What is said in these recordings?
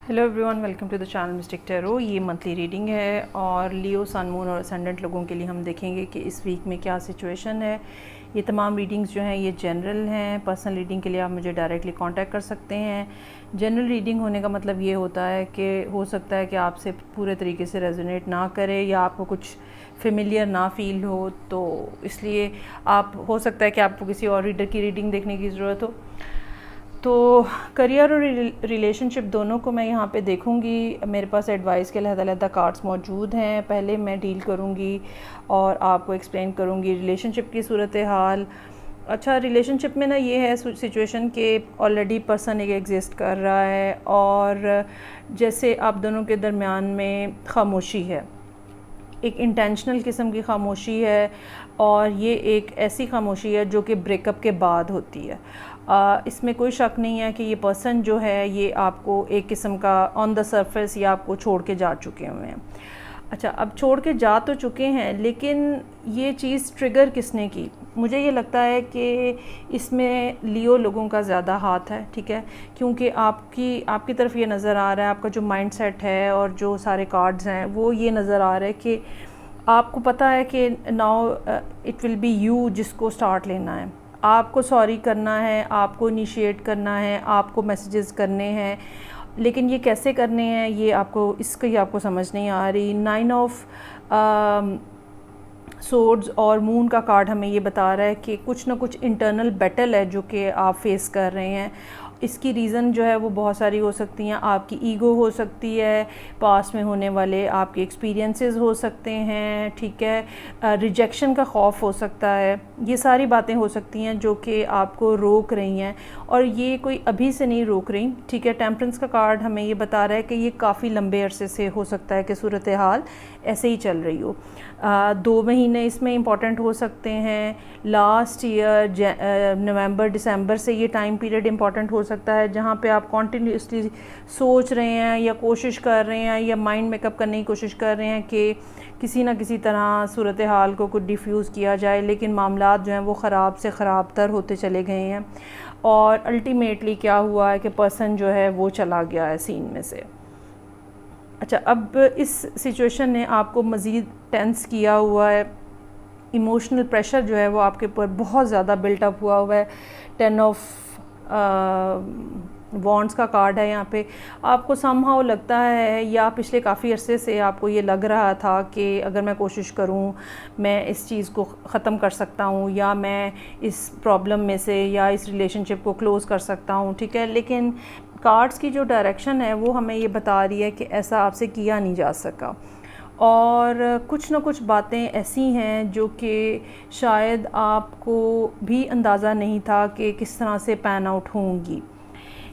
Hello everyone, welcome to the channel mystic tarot. ये monthly reading है और लियो, सन, moon और असेंडेंट लोगों के लिए हम देखेंगे कि इस वीक में क्या सिचुएशन है। ये तमाम रीडिंग्स जो हैं ये जनरल हैं। पर्सनल रीडिंग के लिए आप मुझे डायरेक्टली कांटेक्ट कर सकते हैं। जनरल रीडिंग होने का मतलब ये होता है कि हो सकता है कि आपसे पूरे तरीके से रेजोनेट ना करे या आपको कुछ फेमिलियर ना फील हो, तो इसलिए आप हो सकता है कि आपको किसी और रीडर की रीडिंग देखने की ज़रूरत हो। तो करियर और रिलेशनशिप दोनों को मैं यहाँ पे देखूँगी। मेरे पास एडवाइस के अलग-अलग कार्ड्स मौजूद हैं। पहले मैं डील करूँगी और आपको एक्सप्लेन करूँगी रिलेशनशिप की सूरत हाल। अच्छा, रिलेशनशिप में ना ये है सिचुएशन कि ऑलरेडी पर्सन एक एग्जिस्ट कर रहा है और जैसे आप दोनों के दरमियान में खामोशी है, एक इंटेंशनल किस्म की खामोशी है और ये एक ऐसी खामोशी है जो कि ब्रेकअप के बाद होती है। इसमें कोई शक नहीं है कि ये पर्सन जो है ये आपको एक किस्म का ऑन द सरफेस या आपको छोड़ के जा चुके हुए हैं। अच्छा, अब छोड़ के जा तो चुके हैं, लेकिन ये चीज़ ट्रिगर किसने की? मुझे ये लगता है कि इसमें लियो लोगों का ज़्यादा हाथ है, ठीक है, क्योंकि आपकी तरफ ये नज़र आ रहा है, आपका जो माइंडसेट है और जो सारे कार्ड्स हैं वो ये नज़र आ रहा है कि आपको पता है कि now it will be you जिसको स्टार्ट लेना है, आपको सॉरी करना है, आपको इनिशिएट करना है, आपको मैसेजेस करने हैं, लेकिन ये कैसे करने हैं ये आपको समझ नहीं आ रही। 9 ऑफ सोर्ड्स और मून का कार्ड हमें ये बता रहा है कि कुछ ना कुछ इंटरनल बैटल है जो कि आप फेस कर रहे हैं। इसकी रीज़न जो है वो बहुत सारी हो सकती हैं। आपकी ईगो हो सकती है, पास्ट में होने वाले आपके एक्सपीरियंसेस हो सकते हैं, ठीक है, रिजेक्शन का खौफ हो सकता है। ये सारी बातें हो सकती हैं जो कि आपको रोक रही हैं और ये कोई अभी से नहीं रोक रही, ठीक है। टेम्परेंस का कार्ड हमें ये बता रहा है कि ये काफ़ी लंबे अरसे से हो सकता है कि सूरत हाल ऐसे ही चल रही हो। 2 महीने इसमें इम्पॉर्टेंट हो सकते हैं। लास्ट ईयर नवंबर दिसंबर से ये टाइम पीरियड इम्पॉर्टेंट हो सकता है जहाँ पे आप कॉन्टीन्यूसली सोच रहे हैं या कोशिश कर रहे हैं या माइंड मेकअप करने की कोशिश कर रहे हैं कि किसी ना किसी तरह सूरत हाल को कुछ डिफ्यूज़ किया जाए, लेकिन मामलात जो हैं वो ख़राब से ख़राब तर होते चले गए हैं और अल्टीमेटली क्या हुआ है कि पर्सन जो है वो चला गया है सीन में से। अच्छा, अब इस सिचुएशन ने आपको मज़ीद टेंस किया हुआ है। इमोशनल प्रेशर जो है वो आपके ऊपर बहुत ज़्यादा बिल्टअप हुआ है। 10 ऑफ वॉन्ड्स का कार्ड है यहाँ पे। आपको समहाउ लगता है या पिछले काफ़ी अरसे से आपको ये लग रहा था कि अगर मैं कोशिश करूँ मैं इस चीज़ को ख़त्म कर सकता हूँ या मैं इस प्रॉब्लम में से या इस रिलेशनशिप को क्लोज़ कर सकता हूँ, ठीक है, लेकिन कार्ड्स की जो डायरेक्शन है वो हमें ये बता रही है कि ऐसा आपसे किया नहीं जा सका और कुछ ना कुछ बातें ऐसी हैं जो कि शायद आपको भी अंदाज़ा नहीं था कि किस तरह से पैन आउट होंगी।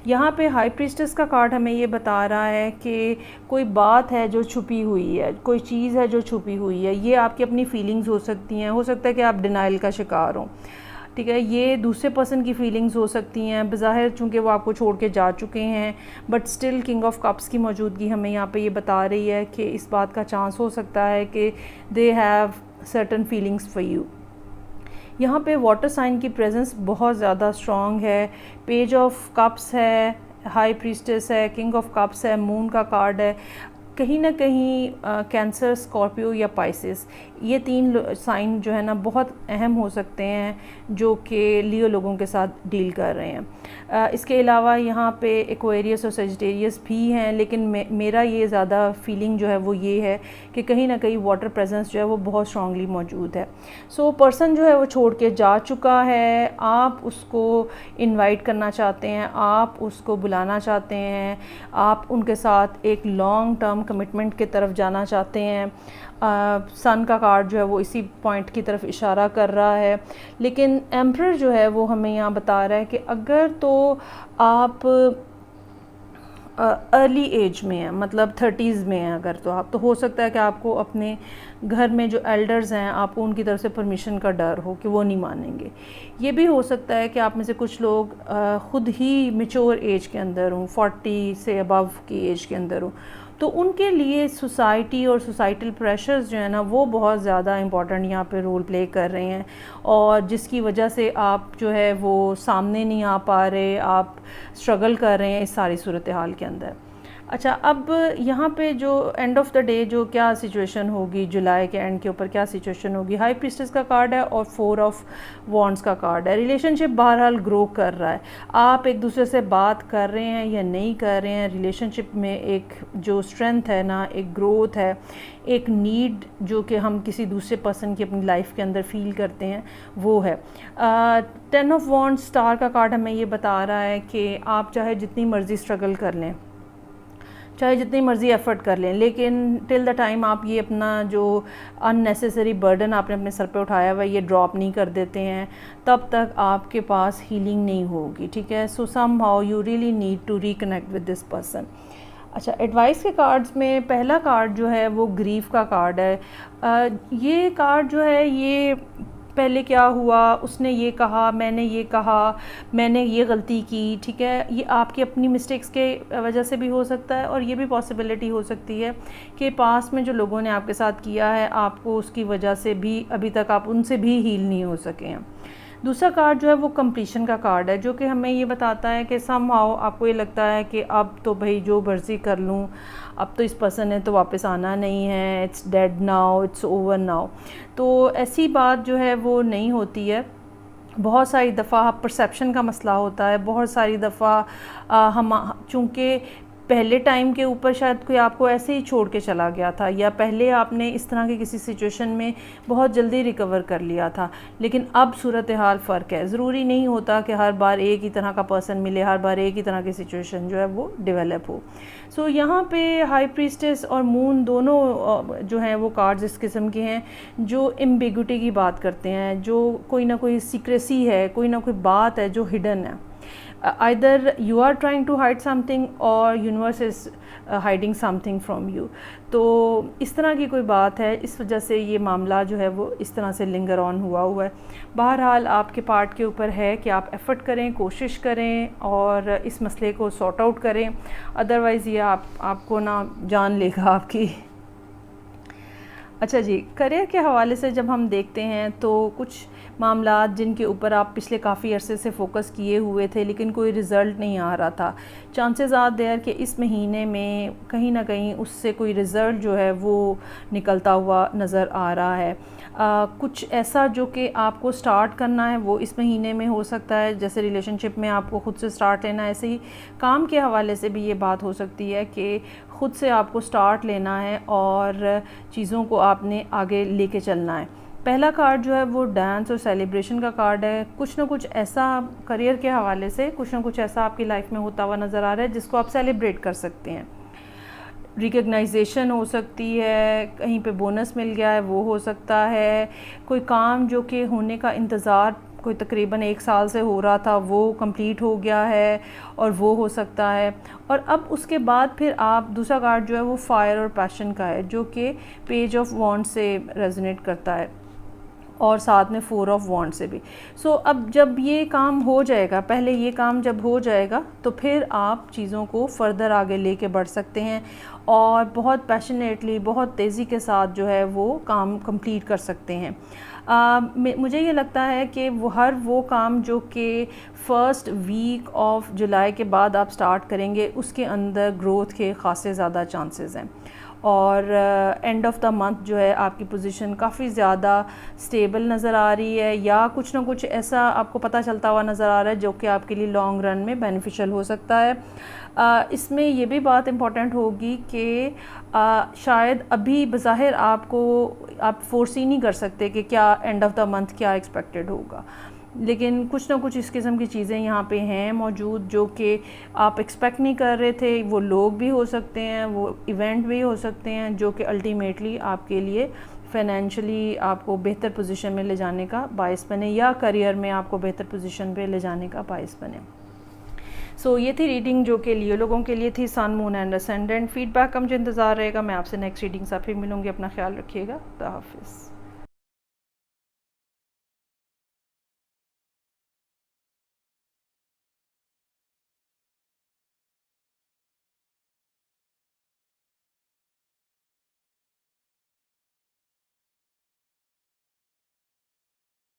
यहाँ पे हाई प्रीस्टेस का कार्ड हमें ये बता रहा है कि कोई बात है जो छुपी हुई है, कोई चीज़ है जो छुपी हुई है। ये आपकी अपनी फीलिंग्स हो सकती हैं, हो सकता है कि आप डिनाइल का शिकार हो, ठीक है। ये दूसरे पर्सन की फीलिंग्स हो सकती हैं, बज़ाहिर चूँकि वो आपको छोड़ के जा चुके हैं, but still king of cups की मौजूदगी हमें यहाँ पे ये बता रही है कि इस बात का चांस हो सकता है कि they have certain feelings for you. यहाँ पे वाटर साइन की प्रेजेंस बहुत ज़्यादा स्ट्रॉन्ग है। पेज ऑफ कप्स है, हाई प्रीस्टेस है, किंग ऑफ कप्स है, मून का कार्ड है। कहीं ना कहीं कैंसर, स्कॉर्पियो या पाइसेस, ये 3 साइन जो है ना बहुत अहम हो सकते हैं जो कि लियो लोगों के साथ डील कर रहे हैं। इसके अलावा यहाँ पे एक्वेरियस और सेजिटेरियस भी हैं, लेकिन मेरा ये ज़्यादा फीलिंग जो है वो ये है कि कहीं ना कहीं वाटर प्रेजेंस जो है वो बहुत स्ट्रांगली मौजूद है। सो पर्सन जो है वो छोड़ के जा चुका है, आप उसको इनवाइट करना चाहते हैं, आप उसको बुलाना चाहते हैं, आप उनके साथ एक लॉन्ग टर्म कमिटमेंट की तरफ जाना चाहते हैं। सन का कार्ड जो है वो इसी पॉइंट की तरफ इशारा कर रहा है, लेकिन एम्परर जो है वो हमें यहाँ बता रहा है कि अगर तो आप अर्ली एज में हैं, मतलब 30s में हैं अगर, तो आप तो हो सकता है कि आपको अपने घर में जो एल्डर्स हैं आपको उनकी तरफ से परमिशन का डर हो कि वो नहीं मानेंगे। ये भी हो सकता है कि आप में से कुछ लोग ख़ुद ही मैच्योर एज के अंदर हों, 40 से अबव की एज के अंदर हों, तो उनके लिए सोसाइटी और सोसाइटल प्रेशर्स जो है ना वो बहुत ज़्यादा इम्पॉर्टेंट यहाँ पे रोल प्ले कर रहे हैं और जिसकी वजह से आप जो है वो सामने नहीं आ पा रहे, आप स्ट्रगल कर रहे हैं इस सारी सूरत हाल के अंदर। अच्छा, अब यहाँ पे जो एंड ऑफ द डे जो क्या सिचुएशन होगी, जुलाई के एंड के ऊपर क्या सिचुएशन होगी, हाई प्रीस्टेस का कार्ड है और 4 ऑफ वॉन्ड्स का कार्ड है। रिलेशनशिप बहरहाल ग्रो कर रहा है, आप एक दूसरे से बात कर रहे हैं या नहीं कर रहे हैं, रिलेशनशिप में एक जो स्ट्रेंथ है ना, एक ग्रोथ है, एक नीड जो कि हम किसी दूसरे पर्सन की अपनी लाइफ के अंदर फील करते हैं, वो है। 10 ऑफ वॉन्ड्स स्टार का कार्ड हमें ये बता रहा है कि आप चाहे जितनी मर्ज़ी स्ट्रगल कर लें, चाहे जितनी मर्ज़ी एफ़र्ट कर लें, लेकिन टिल द टाइम आप ये अपना जो अननेसेसरी बर्डन आपने अपने सर पे उठाया हुआ ये ड्रॉप नहीं कर देते हैं, तब तक आपके पास हीलिंग नहीं होगी, ठीक है। So somehow you really need to reconnect with this person. अच्छा, एडवाइस के कार्ड्स में पहला कार्ड जो है वो ग्रीफ का कार्ड है। ये कार्ड जो है, ये पहले क्या हुआ, उसने ये कहा, मैंने ये कहा, मैंने ये गलती की, ठीक है। ये आपकी अपनी मिस्टेक्स के वजह से भी हो सकता है, और ये भी पॉसिबिलिटी हो सकती है कि पास में जो लोगों ने आपके साथ किया है, आपको उसकी वजह से भी अभी तक आप उनसे भी हील नहीं हो सके हैं। दूसरा कार्ड जो है वो कंप्लीशन का कार्ड है, जो कि हमें ये बताता है कि समहाउ आपको ये लगता है कि अब तो भाई जो मर्ज़ी कर लूँ, अब तो इस पर्सन ने तो वापस आना नहीं है, it's dead now, it's over now. तो ऐसी बात जो है वो नहीं होती है। बहुत सारी दफ़ा परसेप्शन का मसला होता है, बहुत सारी दफ़ा हम चूँकि पहले टाइम के ऊपर शायद कोई आपको ऐसे ही छोड़ के चला गया था, या पहले आपने इस तरह की किसी सिचुएशन में बहुत जल्दी रिकवर कर लिया था, लेकिन अब सूरत हाल फ़र्क है। ज़रूरी नहीं होता कि हर बार एक ही तरह का पर्सन मिले, हर बार एक ही तरह की सिचुएशन जो है वो डेवलप हो। सो यहाँ पे हाई प्रीस्टेस और मून दोनों जो हैं वो कार्ड्स इस किस्म के हैं जो एम्बिग्युइटी की बात करते हैं, जो कोई ना कोई सीक्रेसी है, कोई ना कोई बात है जो हिडन है। Either you are trying to hide something or universe is hiding something from you। तो इस तरह की कोई बात है, इस वजह से ये मामला जो है वो इस तरह से लिंगर ऑन हुआ है। बहरहाल आपके पार्ट के ऊपर है कि आप एफ़र्ट करें, कोशिश करें और इस मसले को सॉर्ट आउट करें, अदरवाइज़ ये आपको ना जान लेगा आपकी। अच्छा जी, करियर के हवाले से जब हम देखते हैं तो कुछ मामला जिनके ऊपर आप पिछले काफ़ी अरसे से फ़ोकस किए हुए थे लेकिन कोई रिज़ल्ट नहीं आ रहा था, चांसेस आर देयर कि इस महीने में कहीं ना कहीं उससे कोई रिज़ल्ट जो है वो निकलता हुआ नज़र आ रहा है। कुछ ऐसा जो कि आपको स्टार्ट करना है वो इस महीने में हो सकता है, जैसे रिलेशनशिप में आपको ख़ुद से स्टार्ट लेना है, ऐसे ही काम के हवाले से भी ये बात हो सकती है कि ख़ुद से आपको स्टार्ट लेना है और चीज़ों को आपने आगे लेके चलना है। पहला कार्ड जो है वो डांस और सेलिब्रेशन का कार्ड है। कुछ ना कुछ ऐसा करियर के हवाले से कुछ ना कुछ ऐसा आपकी लाइफ में होता हुआ नज़र आ रहा है जिसको आप सेलिब्रेट कर सकते हैं। रिकग्नाइजेशन हो सकती है, कहीं पे बोनस मिल गया है वो हो सकता है, कोई काम जो कि होने का इंतज़ार कोई तकरीबन 1 साल से हो रहा था वो कंप्लीट हो गया है और वो हो सकता है। और अब उसके बाद फिर आप दूसरा कार्ड जो है वो फायर और पैशन का है जो कि पेज ऑफ वॉन्ड से रेजोनेट करता है और साथ में 4 ऑफ वॉन्ड से भी। सो अब जब ये काम हो जाएगा, पहले ये काम जब हो जाएगा तो फिर आप चीज़ों को फ़र्दर आगे लेके बढ़ सकते हैं और बहुत पैशनेटली, बहुत तेज़ी के साथ जो है वो काम कंप्लीट कर सकते हैं। मुझे ये लगता है कि वो काम जो कि फ़र्स्ट वीक ऑफ जुलाई के बाद आप स्टार्ट करेंगे उसके अंदर ग्रोथ के ख़ासे ज़्यादा चांसेस हैं और एंड ऑफ द मंथ जो है आपकी पोजीशन काफ़ी ज़्यादा स्टेबल नज़र आ रही है या कुछ ना कुछ ऐसा आपको पता चलता हुआ नज़र आ रहा है जो कि आपके लिए लॉन्ग रन में बेनिफिशियल हो सकता है। इसमें ये भी बात इम्पॉर्टेंट होगी कि शायद अभी बज़ाहिर आप फोर्सी नहीं कर सकते कि क्या एंड ऑफ द मंथ क्या एक्सपेक्टेड होगा, लेकिन कुछ ना कुछ इस किस्म की चीज़ें यहाँ पे हैं मौजूद जो कि आप एक्सपेक्ट नहीं कर रहे थे। वो लोग भी हो सकते हैं, वो इवेंट भी हो सकते हैं जो कि अल्टीमेटली आपके लिए फ़ाइनेंशियली आपको बेहतर पोजीशन में ले जाने का बायस बने या करियर में आपको बेहतर पोजीशन पे ले जाने का बायस बने। सो ये थी रीडिंग जो कि लियो लोगों के लिए थी, सन, मून एंड असेंडेंट। फीडबैक का मुझे इंतज़ार रहेगा। मैं आपसे नेक्स्ट रीडिंग से फिर मिलूँगी। अपना ख्याल रखिएगा। खुदा हाफिज़।